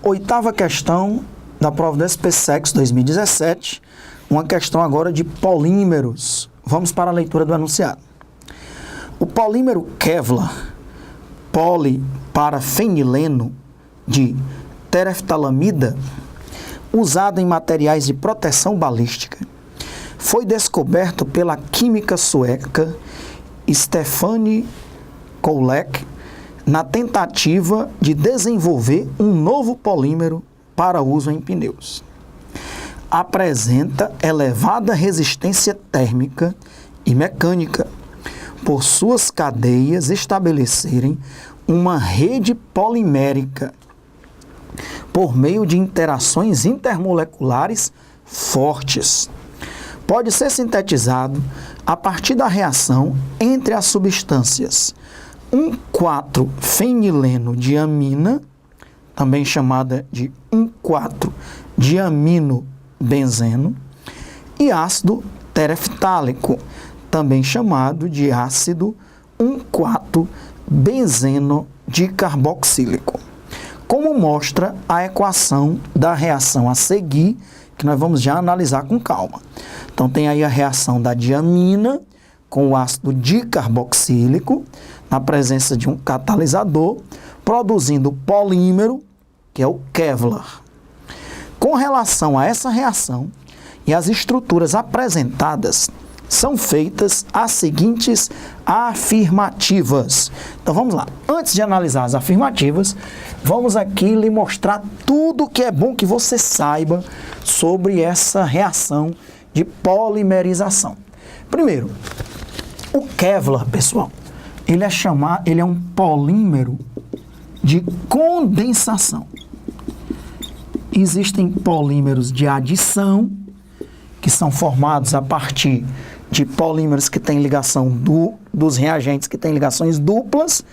Oitava questão da prova do SPSEX 2017, uma questão agora de polímeros. Vamos para a leitura do enunciado. O polímero Kevlar, poliparafenileno de tereftalamida, usado em materiais de proteção balística, foi descoberto pela química sueca Stefanie Koulek na tentativa de desenvolver um novo polímero para uso em pneus. Apresenta elevada resistência térmica e mecânica, por suas cadeias estabelecerem uma rede polimérica por meio de interações intermoleculares fortes. Pode ser sintetizado a partir da reação entre as substâncias 1,4-fenileno-diamina, também chamada de 1,4-diaminobenzeno, e ácido tereftálico, também chamado de ácido 1,4-benzeno-dicarboxílico. Como mostra a equação da reação a seguir, que nós vamos já analisar com calma. Então, tem aí a reação da diamina com o ácido dicarboxílico, na presença de um catalisador, produzindo o polímero, que é o Kevlar. Com relação a essa reação e as estruturas apresentadas, são feitas as seguintes afirmativas. Então, vamos lá. Antes de analisar as afirmativas, vamos aqui lhe mostrar tudo que é bom que você saiba sobre essa reação de polimerização. Primeiro, o Kevlar, pessoal, ele é um polímero de condensação. Existem polímeros de adição, que são formados a partir de polímeros que têm ligação dos reagentes que têm ligações duplas,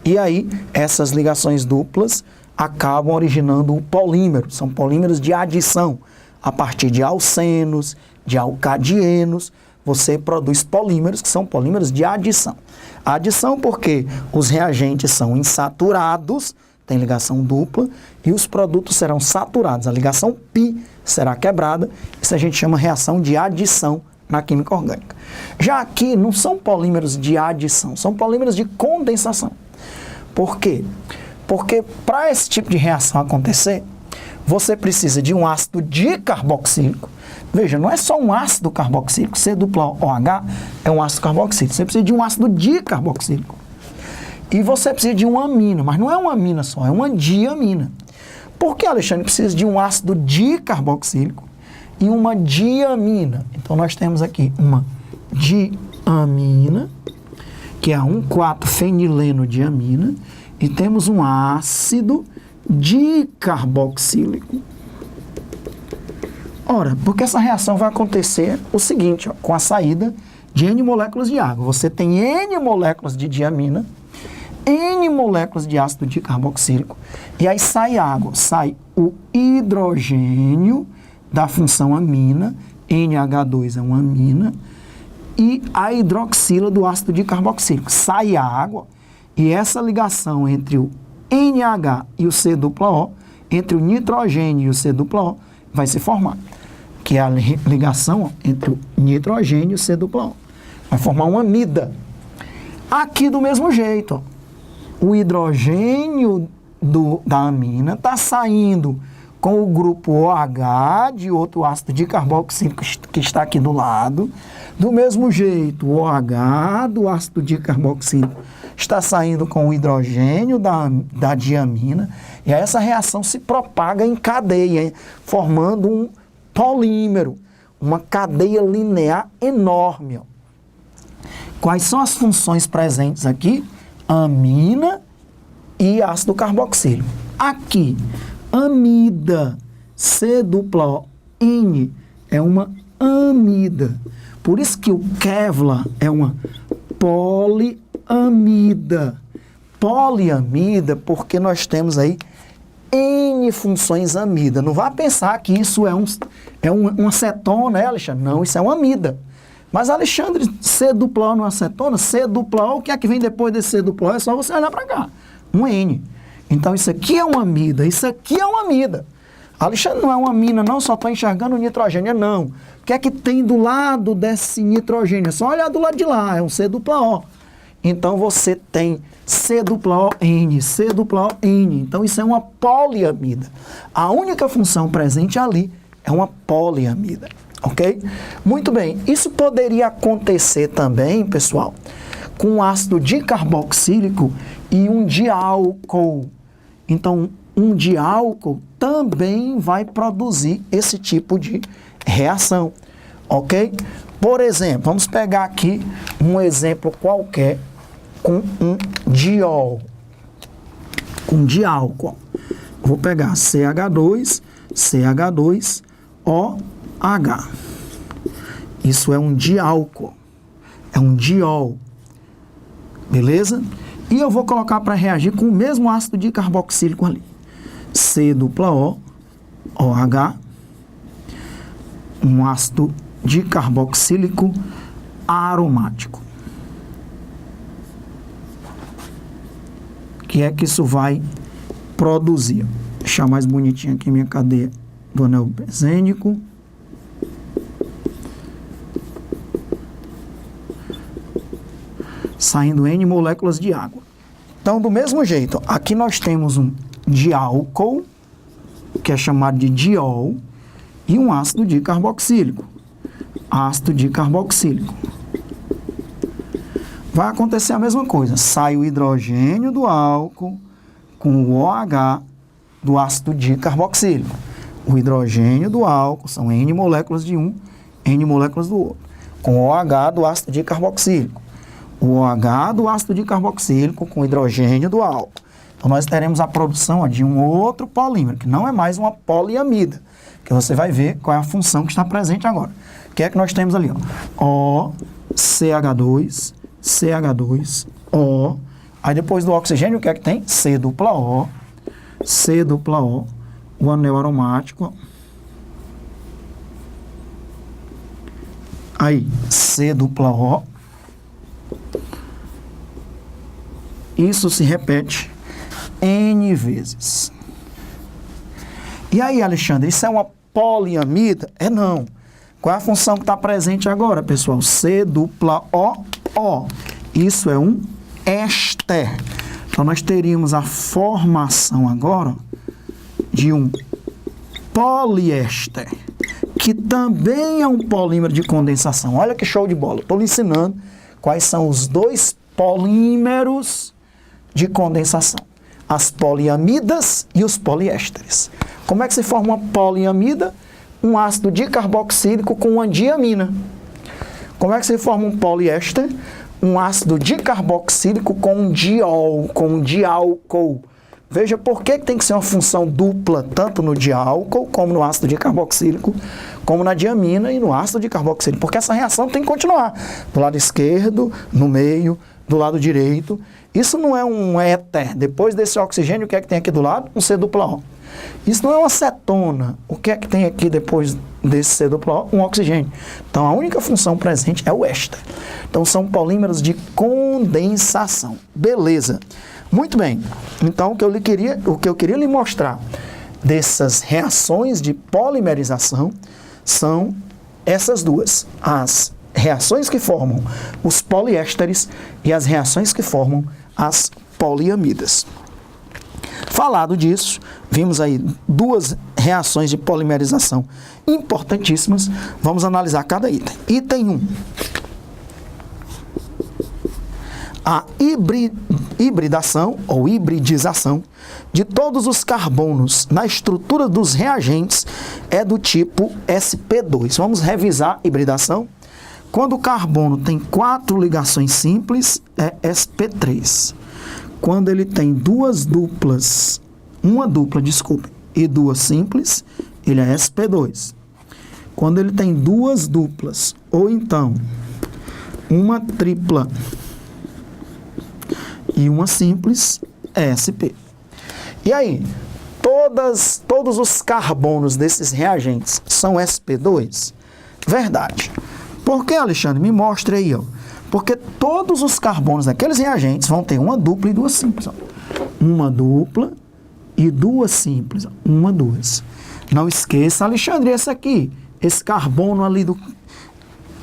e aí essas ligações duplas acabam originando o polímero. São polímeros de adição. A partir de alcenos, de alcadienos, você produz polímeros que são polímeros de adição. A adição porque os reagentes são insaturados, tem ligação dupla, e os produtos serão saturados. A ligação π será quebrada. Isso a gente chama reação de adição na química orgânica. Já aqui não são polímeros de adição, são polímeros de condensação. Por quê? Porque para esse tipo de reação acontecer, você precisa de um ácido dicarboxílico. Veja, não é só um ácido carboxílico, C-OH é um ácido carboxílico. Você precisa de um ácido dicarboxílico. E você precisa de uma amina, mas não é uma amina só, é uma diamina. Por que, Alexandre, precisa de um ácido dicarboxílico e uma diamina? Então, nós temos aqui uma diamina, que é a 1,4-fenileno-diamina, e temos um ácido dicarboxílico. Ora, porque essa reação vai acontecer o seguinte, ó, com a saída de N moléculas de água. Você tem N moléculas de diamina, N moléculas de ácido dicarboxílico, e aí sai água, sai o hidrogênio da função amina, NH2 é uma amina, e a hidroxila do ácido dicarboxílico. Sai a água, e essa ligação entre o NH e o C-O, entre o nitrogênio e o C-O, vai se formar, que é a ligação entre o nitrogênio e o C-O. Vai formar uma amida. Aqui do mesmo jeito, ó. O hidrogênio da amina está saindo com o grupo OH de outro ácido dicarboxílico que está aqui do lado. Do mesmo jeito, o OH do ácido dicarboxílico está saindo com o hidrogênio da diamina. E aí essa reação se propaga em cadeia, formando um polímero, uma cadeia linear enorme. Ó. Quais são as funções presentes aqui? Amina e ácido carboxílico. Aqui, amida, C-N, é uma amida. Por isso que o Kevlar é uma poliamida. Poliamida porque nós temos aí N funções amida. Não vá pensar que isso é uma acetona, né, Alexandre? Não, isso é uma amida. Mas, Alexandre, C-O não é acetona? C-O, o que é que vem depois desse C-O? É só você olhar para cá. Um N. Então isso aqui é uma amida, isso aqui é uma amida. Alexandre, não é uma amina não, só estou enxergando o nitrogênio. Não. O que é que tem do lado desse nitrogênio? É só olhar do lado de lá, é um C-O. Então você tem C-O-N, C-O-N. Então isso é uma poliamida. A única função presente ali é uma poliamida, ok? Muito bem, isso poderia acontecer também, pessoal, com um ácido dicarboxílico e um diálcool. Então, um diálcool também vai produzir esse tipo de reação, ok? Por exemplo, vamos pegar aqui um exemplo qualquer com um diol, com diálcool. Vou pegar CH2, CH2OH. Isso é um diálcool, é um diol, beleza? E eu vou colocar para reagir com o mesmo ácido dicarboxílico ali. C-O-OH, um ácido dicarboxílico aromático. O que é que isso vai produzir? Vou deixar mais bonitinho aqui minha cadeia do anel benzênico. Saindo N moléculas de água. Então, do mesmo jeito, aqui nós temos um diálcool, que é chamado de diol, e um ácido dicarboxílico. Ácido dicarboxílico. Vai acontecer a mesma coisa. Sai o hidrogênio do álcool com o OH do ácido dicarboxílico. O hidrogênio do álcool são N moléculas de um, N moléculas do outro. Com o OH do ácido dicarboxílico. O OH do ácido dicarboxílico com o hidrogênio do álcool. Então, nós teremos a produção de um outro polímero, que não é mais uma poliamida, que você vai ver qual é a função que está presente agora. O que é que nós temos ali? O, CH2, CH2, O. Aí, depois do oxigênio, o que é que tem? C-O, C-O, o anel aromático. Aí, C-O. Isso se repete N vezes. E aí, Alexandre, isso é uma poliamida? É não. Qual é a função que está presente agora, pessoal? C-O-O. Isso é um éster. Então, nós teríamos a formação agora de um poliéster, que também é um polímero de condensação. Olha que show de bola. Estou lhe ensinando quais são os dois polímeros de condensação. As poliamidas e os poliésteres. Como é que se forma uma poliamida? Um ácido dicarboxílico com uma diamina. Como é que se forma um poliéster? Um ácido dicarboxílico com um diol, com um diálcool. Veja por que tem que ser uma função dupla, tanto no diálcool, como no ácido dicarboxílico, como na diamina e no ácido dicarboxílico. Porque essa reação tem que continuar. Do lado esquerdo, no meio, do lado direito. Isso não é um éter. Depois desse oxigênio, o que é que tem aqui do lado? Um C-O. Isso não é uma cetona. O que é que tem aqui depois desse C-O? Um oxigênio. Então, a única função presente é o éster. Então, são polímeros de condensação. Beleza. Muito bem. Então, o que eu queria lhe mostrar dessas reações de polimerização são essas duas. As reações que formam os poliésteres e as reações que formam as poliamidas. Falado disso, vimos aí duas reações de polimerização importantíssimas. Vamos analisar cada item. Item 1. A hibridação ou hibridização de todos os carbonos na estrutura dos reagentes é do tipo sp2. Vamos revisar a hibridação. Quando o carbono tem 4 ligações simples, é sp3. Quando ele tem uma dupla, e 2 simples, ele é sp2. Quando ele tem 2 duplas, ou então uma tripla e uma simples, é sp. E aí, todos os carbonos desses reagentes são sp2? Verdade. Por que, Alexandre? Me mostre aí, ó. Porque todos os carbonos daqueles reagentes vão ter uma dupla e 2 simples. Ó. uma dupla e duas simples. Uma, duas. Não esqueça, Alexandre, esse carbono ali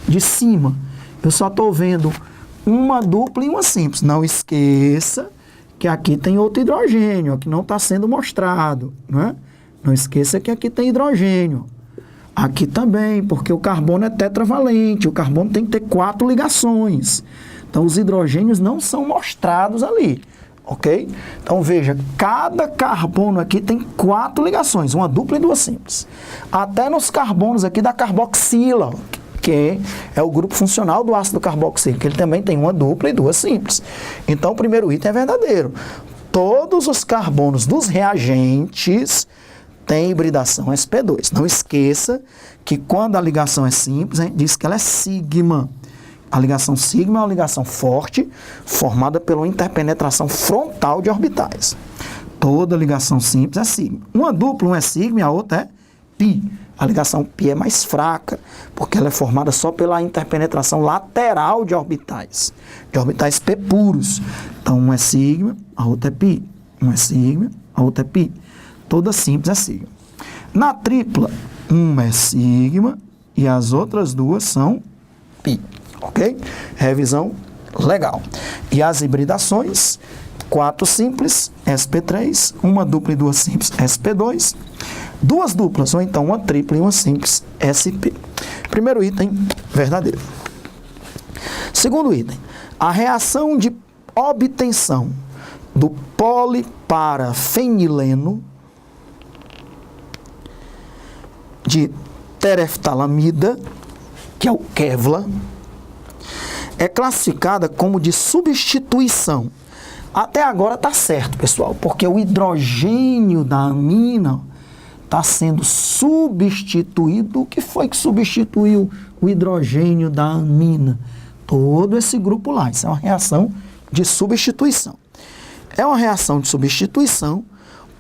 de cima. Eu só estou vendo uma dupla e uma simples. Não esqueça que aqui tem outro hidrogênio, ó, que não está sendo mostrado, né? Não esqueça que aqui tem hidrogênio. Aqui também, porque o carbono é tetravalente, o carbono tem que ter 4 ligações. Então, os hidrogênios não são mostrados ali, ok? Então, veja, cada carbono aqui tem 4 ligações, uma dupla e duas simples. Até nos carbonos aqui da carboxila, que é o grupo funcional do ácido carboxílico, ele também tem uma dupla e duas simples. Então, o primeiro item é verdadeiro. Todos os carbonos dos reagentes têm hibridação sp2. Não esqueça que quando a ligação é simples, a gente diz que ela é sigma. A ligação sigma é uma ligação forte, formada pela interpenetração frontal de orbitais. Toda ligação simples é sigma. Uma dupla, uma é sigma e a outra é pi. A ligação pi é mais fraca, porque ela é formada só pela interpenetração lateral de orbitais p puros. Então, uma é sigma, a outra é pi. Uma é sigma, a outra é pi. Toda simples é sigma. Na tripla, uma é sigma e as outras duas são pi. Ok? Revisão legal. E as hibridações, 4 simples, sp3, uma dupla e duas simples, sp2, duas duplas, ou então uma tripla e uma simples, sp. Primeiro item, verdadeiro. Segundo item, a reação de obtenção do poliparafenileno de tereftalamida, que é o Kevlar, é classificada como de substituição. Até agora está certo, pessoal, porque o hidrogênio da amina está sendo substituído. O que foi que substituiu o hidrogênio da amina? Todo esse grupo lá. Isso é uma reação de substituição. É uma reação de substituição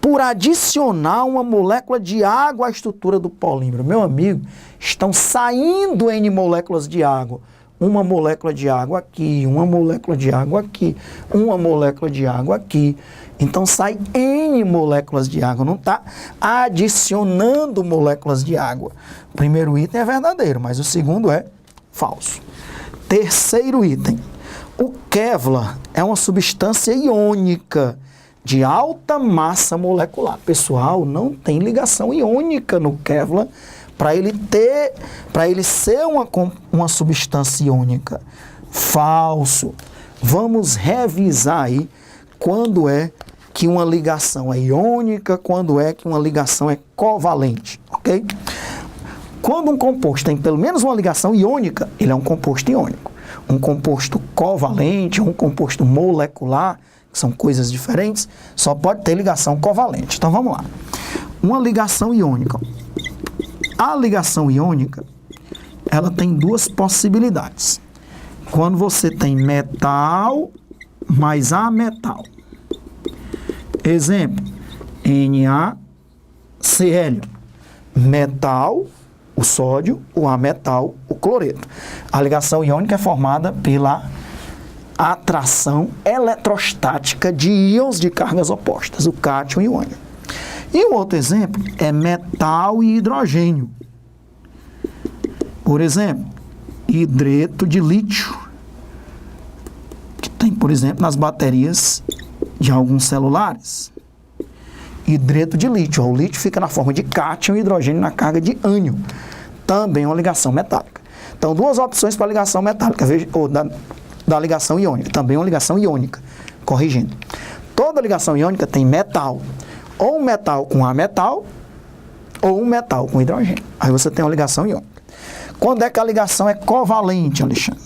por adicionar uma molécula de água à estrutura do polímero. Meu amigo, estão saindo N moléculas de água. Uma molécula de água aqui, uma molécula de água aqui, uma molécula de água aqui. Então, sai N moléculas de água, não está adicionando moléculas de água. O primeiro item é verdadeiro, mas o segundo é falso. Terceiro item. O Kevlar é uma substância iônica de alta massa molecular. Pessoal, não tem ligação iônica no Kevlar para ele ser uma substância iônica. Falso. Vamos revisar aí quando é que uma ligação é iônica, quando é que uma ligação é covalente, ok? Quando um composto tem pelo menos uma ligação iônica, ele é um composto iônico. Um composto covalente, um composto molecular, que são coisas diferentes, só pode ter ligação covalente. Então vamos lá. Uma ligação iônica. A ligação iônica, ela tem duas possibilidades. Quando você tem metal mais ametal. Exemplo, NaCl. Metal, o sódio, o ametal, o cloreto. A ligação iônica é formada pela atração eletrostática de íons de cargas opostas, o cátion e o ânion. E o outro exemplo é metal e hidrogênio. Por exemplo, hidreto de lítio, que tem, por exemplo, nas baterias de alguns celulares. Hidreto de lítio. O lítio fica na forma de cátion e hidrogênio na carga de ânion. Também é uma ligação metálica. Então, duas opções para ligação metálica, ou da ligação iônica. Também é uma ligação iônica. Corrigindo. Toda ligação iônica tem metal. Ou um metal com ametal, ou um metal com hidrogênio. Aí você tem uma ligação iônica. Quando é que a ligação é covalente, Alexandre?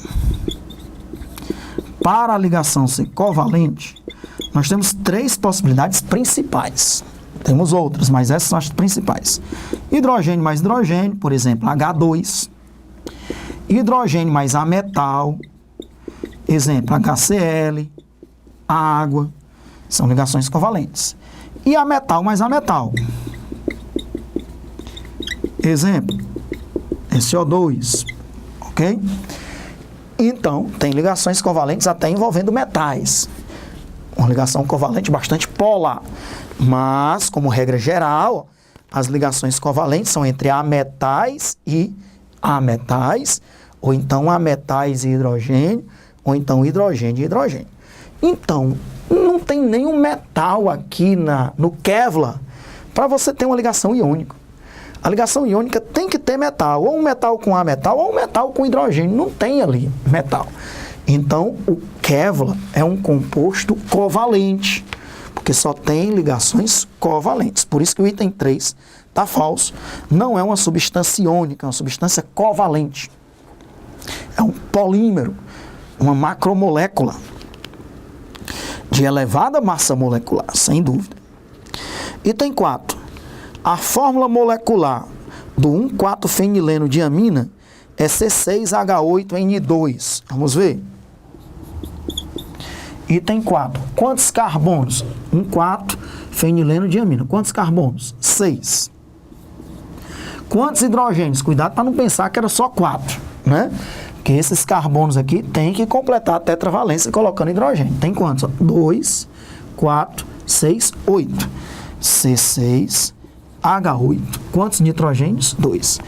Para a ligação ser covalente, nós temos 3 possibilidades principais. Temos outras, mas essas são as principais. Hidrogênio mais hidrogênio, por exemplo, H2. Hidrogênio mais ametal, exemplo, HCl, água. São ligações covalentes. E ametal mais ametal. Exemplo, SO2, ok? Então, tem ligações covalentes até envolvendo metais. Uma ligação covalente bastante polar. Mas, como regra geral, as ligações covalentes são entre ametais e ametais, ou então ametais e hidrogênio, ou então hidrogênio e hidrogênio. Então, não tem nenhum metal aqui no Kevlar para você ter uma ligação iônica. A ligação iônica tem que ter metal, ou um metal com ametal, ou um metal com hidrogênio. Não tem ali metal. Então, o Kevlar é um composto covalente, porque só tem ligações covalentes. Por isso que o item 3 está falso. Não é uma substância iônica, é uma substância covalente. É um polímero, uma macromolécula de elevada massa molecular, sem dúvida. Item 4. A fórmula molecular do 1,4-fenileno-diamina é C6H8N2. Vamos ver. Item 4. Quantos carbonos? 1,4-fenileno-diamina. Quantos carbonos? 6. Quantos hidrogênios? Cuidado para não pensar que era só 4, né? Porque esses carbonos aqui tem que completar a tetravalência colocando hidrogênio. Tem quantos? 2, 4, 6, 8. C6, H8. Quantos nitrogênios? 2.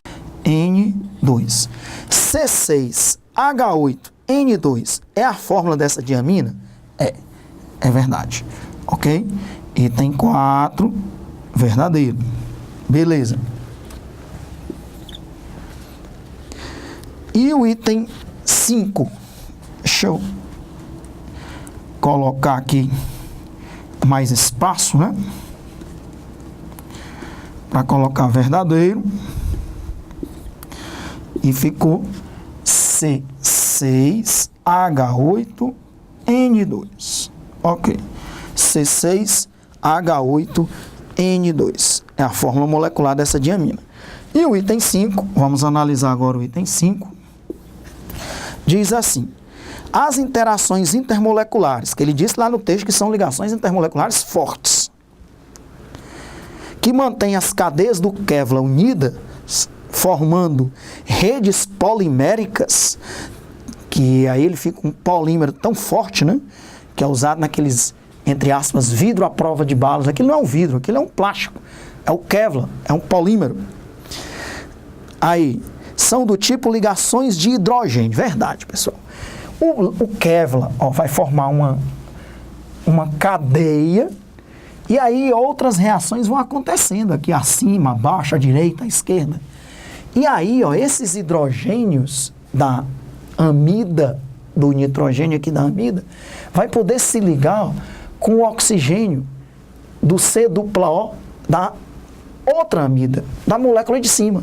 N2. C6, H8, N2 é a fórmula dessa diamina? É verdade. Ok? Item 4, verdadeiro. Beleza. E o item 5, deixa eu colocar aqui mais espaço, né? Para colocar verdadeiro. E ficou C6H8N2. Ok. C6H8N2 é a fórmula molecular dessa diamina. E o item 5, vamos analisar agora o item 5. Diz assim: as interações intermoleculares, que ele disse lá no texto que são ligações intermoleculares fortes, que mantêm as cadeias do Kevlar unidas, formando redes poliméricas, que aí ele fica um polímero tão forte, né? Que é usado naqueles, entre aspas, vidro à prova de balas. Aquilo não é um vidro, aquilo é um plástico. É o Kevlar, é um polímero. Aí, são do tipo ligações de hidrogênio. Verdade, pessoal. O Kevlar, ó, vai formar uma cadeia, e aí outras reações vão acontecendo aqui acima, abaixo, à direita, à esquerda. E aí, ó, esses hidrogênios da amida, do nitrogênio aqui da amida, vai poder se ligar, ó, com o oxigênio do C-O da outra amida, da molécula de cima.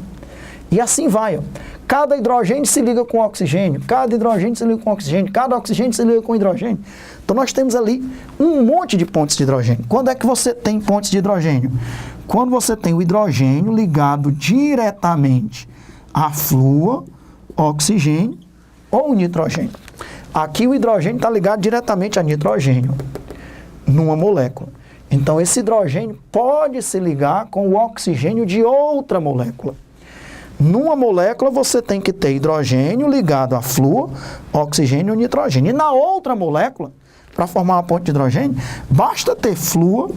E assim vai, ó. Cada hidrogênio se liga com oxigênio, cada hidrogênio se liga com oxigênio, cada oxigênio se liga com hidrogênio. Então nós temos ali um monte de pontes de hidrogênio. Quando é que você tem pontes de hidrogênio? Quando você tem o hidrogênio ligado diretamente a flúor, oxigênio ou nitrogênio. Aqui o hidrogênio está ligado diretamente a nitrogênio, numa molécula. Então esse hidrogênio pode se ligar com o oxigênio de outra molécula. Numa molécula você tem que ter hidrogênio ligado a flúor, oxigênio e nitrogênio. E na outra molécula, para formar uma ponte de hidrogênio, basta ter flúor,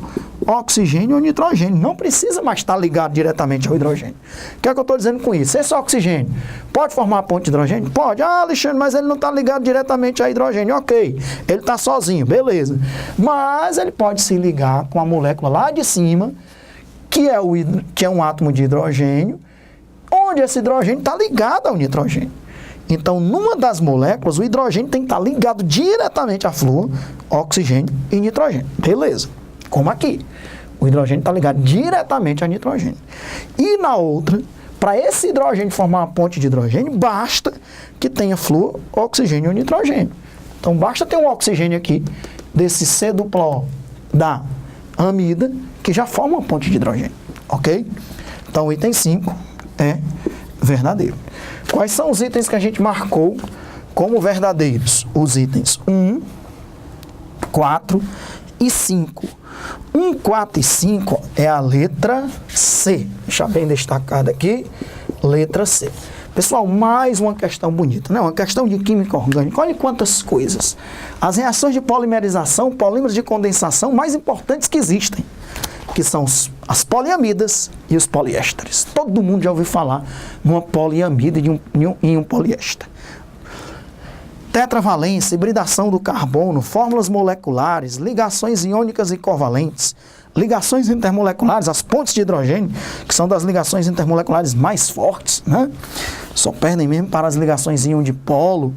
oxigênio ou nitrogênio. Não precisa mais estar ligado diretamente ao hidrogênio. O que é que eu estou dizendo com isso? Esse oxigênio pode formar uma ponte de hidrogênio? Pode. Ah, Alexandre, mas ele não está ligado diretamente a hidrogênio. Ok, ele está sozinho, beleza. Mas ele pode se ligar com a molécula lá de cima, que é um átomo de hidrogênio, onde esse hidrogênio está ligado ao nitrogênio. Então, numa das moléculas, o hidrogênio tem que estar ligado diretamente a flúor, oxigênio e nitrogênio. Beleza. Como aqui. O hidrogênio está ligado diretamente a nitrogênio. E na outra, para esse hidrogênio formar uma ponte de hidrogênio, basta que tenha flúor, oxigênio e nitrogênio. Então, basta ter um oxigênio aqui, desse C-O da amida, que já forma uma ponte de hidrogênio. Ok? Então, o item 5 é verdadeiro. Quais são os itens que a gente marcou como verdadeiros? Os itens 1, 4 e 5. 1, 4 e 5 é a letra C. Deixa bem destacado aqui, letra C. Pessoal, mais uma questão bonita, né? Uma questão de química orgânica. Olha quantas coisas. As reações de polimerização, polímeros de condensação mais importantes que existem, que são as poliamidas e os poliésteres. Todo mundo já ouviu falar numa poliamida e em um poliéster. Tetravalência, hibridação do carbono, fórmulas moleculares, ligações iônicas e covalentes, ligações intermoleculares, as pontes de hidrogênio, que são das ligações intermoleculares mais fortes, né? Só perdem mesmo para as ligações íon dipolo.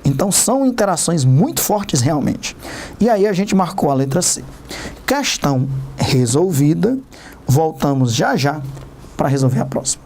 Então, são interações muito fortes realmente. E aí a gente marcou a letra C. Questão resolvida. Voltamos já já para resolver a próxima.